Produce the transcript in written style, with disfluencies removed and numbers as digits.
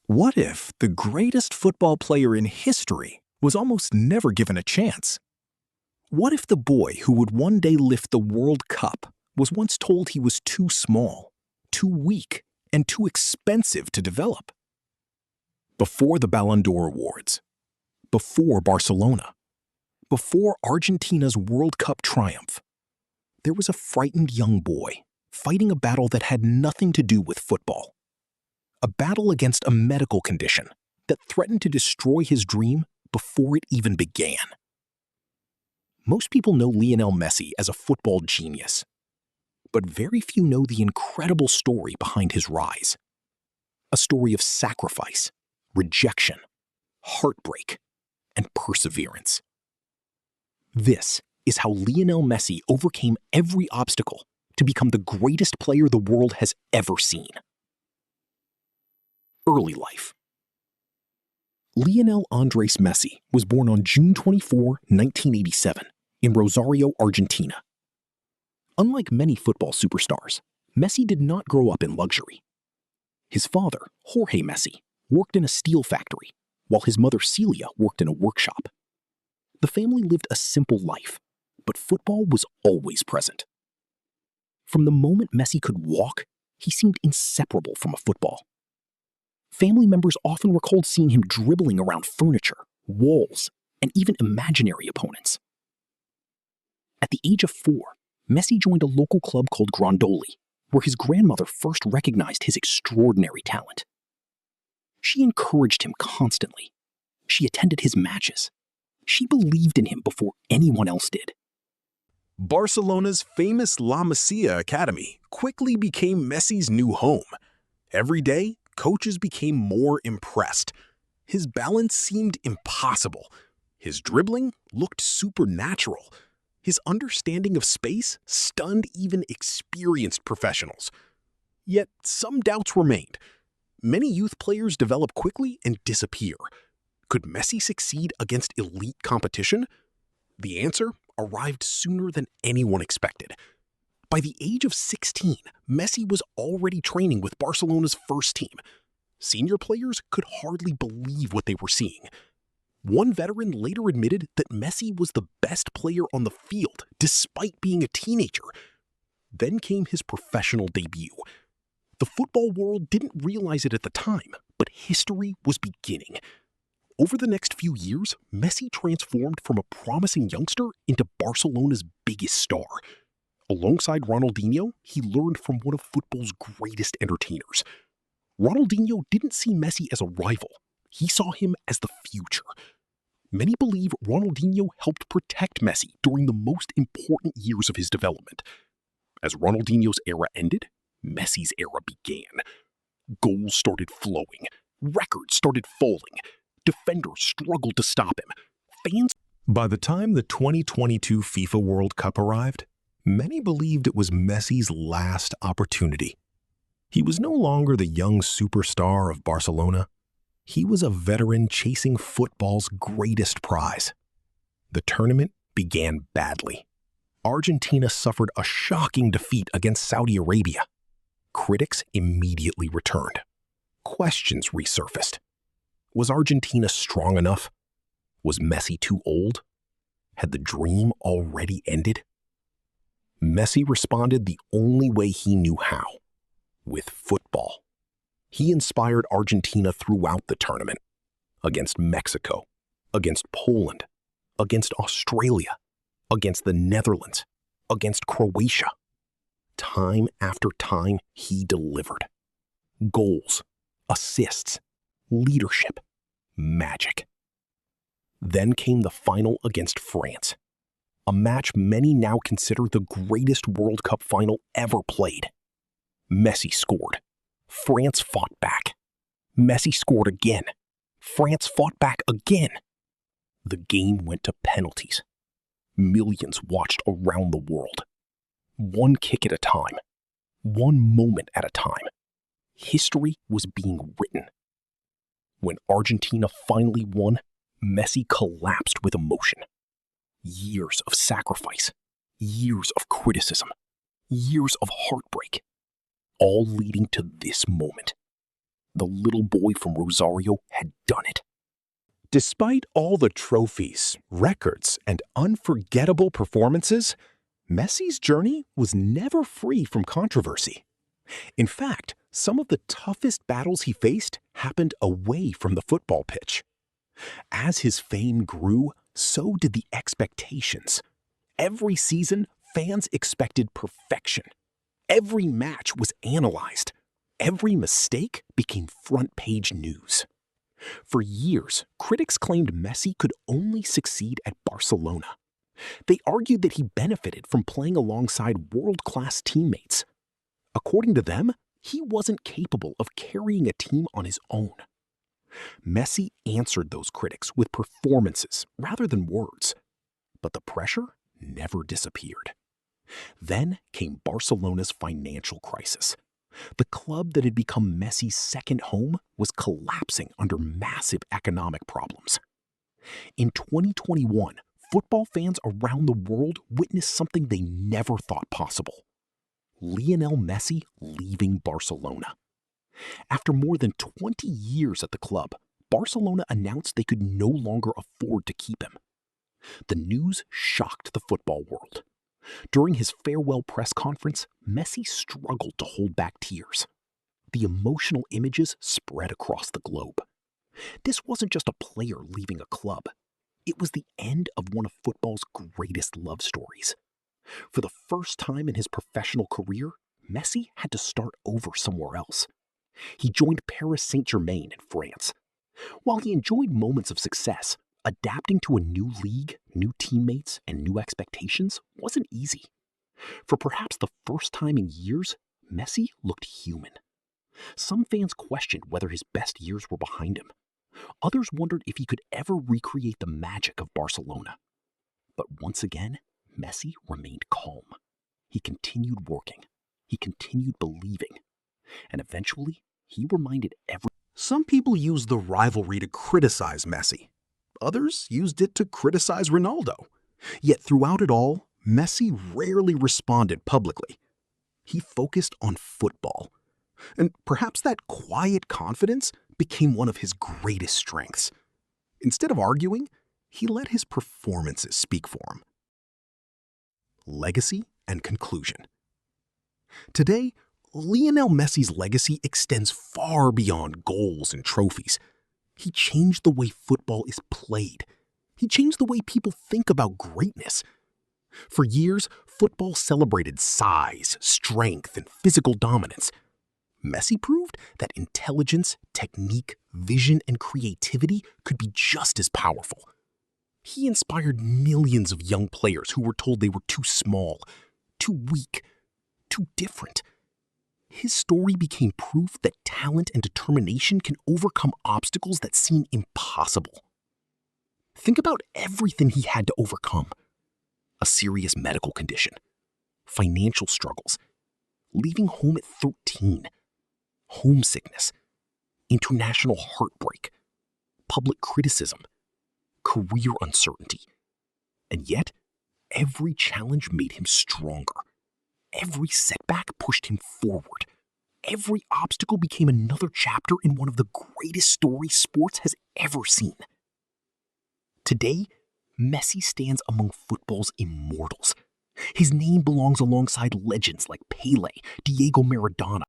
What if the greatest football player in history was almost never given a chance? What if the boy who would one day lift the World Cup was once told he was too small, too weak, and too expensive to develop? Before the Ballon d'Or Awards, before Barcelona, before Argentina's World Cup triumph, there was a frightened young boy fighting a battle that had nothing to do with football. A battle against a medical condition that threatened to destroy his dream before it even began. Most people know Lionel Messi as a football genius, but very few know the incredible story behind his rise. A story of sacrifice, rejection, heartbreak, and perseverance. This is how Lionel Messi overcame every obstacle to become the greatest player the world has ever seen. Early life. Lionel Andres Messi was born on June 24, 1987, in Rosario, Argentina. Unlike many football superstars, Messi did not grow up in luxury. His father, Jorge Messi, worked in a steel factory, while his mother Celia worked in a workshop. The family lived a simple life, but football was always present. From the moment Messi could walk, he seemed inseparable from a football. Family members often recalled seeing him dribbling around furniture, walls, and even imaginary opponents. At the age of 4, Messi joined a local club called Grandoli, where his grandmother first recognized his extraordinary talent. She encouraged him constantly. She attended his matches. She believed in him before anyone else did. Barcelona's famous La Masia Academy quickly became Messi's new home. Every day, coaches became more impressed. His balance seemed impossible. His dribbling looked supernatural. His understanding of space stunned even experienced professionals. Yet some doubts remained. Many youth players develop quickly and disappear. Could Messi succeed against elite competition? The answer arrived sooner than anyone expected. By the age of 16, Messi was already training with Barcelona's first team. Senior players could hardly believe what they were seeing. One veteran later admitted that Messi was the best player on the field, despite being a teenager. Then came his professional debut. The football world didn't realize it at the time, but history was beginning. Over the next few years, Messi transformed from a promising youngster into Barcelona's biggest star. Alongside Ronaldinho, he learned from one of football's greatest entertainers. Ronaldinho didn't see Messi as a rival. He saw him as the future. Many believe Ronaldinho helped protect Messi during the most important years of his development. As Ronaldinho's era ended, Messi's era began. Goals started flowing. Records started falling. Defenders struggled to stop him. By the time the 2022 FIFA World Cup arrived, many believed it was Messi's last opportunity. He was no longer the young superstar of Barcelona. He was a veteran chasing football's greatest prize. The tournament began badly. Argentina suffered a shocking defeat against Saudi Arabia. Critics immediately returned. Questions resurfaced. Was Argentina strong enough? Was Messi too old? Had the dream already ended? Messi responded the only way he knew how, with football. He inspired Argentina throughout the tournament, against Mexico, against Poland, against Australia, against the Netherlands, against Croatia. Time after time, he delivered. Goals, assists, leadership, magic. Then came the final against France, a match many now consider the greatest World Cup final ever played. Messi scored. France fought back. Messi scored again. France fought back again. The game went to penalties. Millions watched around the world. One kick at a time. One moment at a time. History was being written. When Argentina finally won, Messi collapsed with emotion. Years of sacrifice, years of criticism, years of heartbreak, all leading to this moment. the little boy from Rosario had done it. Despite all the trophies, records, and unforgettable performances, Messi's journey was never free from controversy. In fact, some of the toughest battles he faced happened away from the football pitch. As his fame grew, so did the expectations. Every season, fans expected perfection. Every match was analyzed. Every mistake became front-page news. For years, critics claimed Messi could only succeed at Barcelona. They argued that he benefited from playing alongside world-class teammates. According to them, he wasn't capable of carrying a team on his own. Messi answered those critics with performances rather than words. But the pressure never disappeared. Then came Barcelona's financial crisis. The club that had become Messi's second home was collapsing under massive economic problems. In 2021, football fans around the world witnessed something they never thought possible: Lionel Messi leaving Barcelona. After more than 20 years at the club, Barcelona announced they could no longer afford to keep him. The news shocked the football world. During his farewell press conference, Messi struggled to hold back tears. The emotional images spread across the globe. This wasn't just a player leaving a club. It was the end of one of football's greatest love stories. For the first time in his professional career, Messi had to start over somewhere else. He joined Paris Saint-Germain in France. While he enjoyed moments of success, adapting to a new league, new teammates, and new expectations wasn't easy. For perhaps the first time in years, Messi looked human. Some fans questioned whether his best years were behind him. Others wondered if he could ever recreate the magic of Barcelona. But once again, Messi remained calm. He continued working. He continued believing. And eventually, he reminded everyone. Some people used the rivalry to criticize Messi. Others used it to criticize Ronaldo. Yet throughout it all, Messi rarely responded publicly. He focused on football. And perhaps that quiet confidence became one of his greatest strengths. Instead of arguing, he let his performances speak for him. Legacy and conclusion. Today, Lionel Messi's legacy extends far beyond goals and trophies. He changed the way football is played. He changed the way people think about greatness. For years, football celebrated size, strength, and physical dominance. Messi proved that intelligence, technique, vision, and creativity could be just as powerful. He inspired millions of young players who were told they were too small, too weak, too different. His story became proof that talent and determination can overcome obstacles that seem impossible. Think about everything he had to overcome: a serious medical condition, financial struggles, leaving home at 13, homesickness, international heartbreak, public criticism, career uncertainty. And yet, every challenge made him stronger. Every setback pushed him forward. Every obstacle became another chapter in one of the greatest stories sports has ever seen. Today, Messi stands among football's immortals. His name belongs alongside legends like Pelé, Diego Maradona,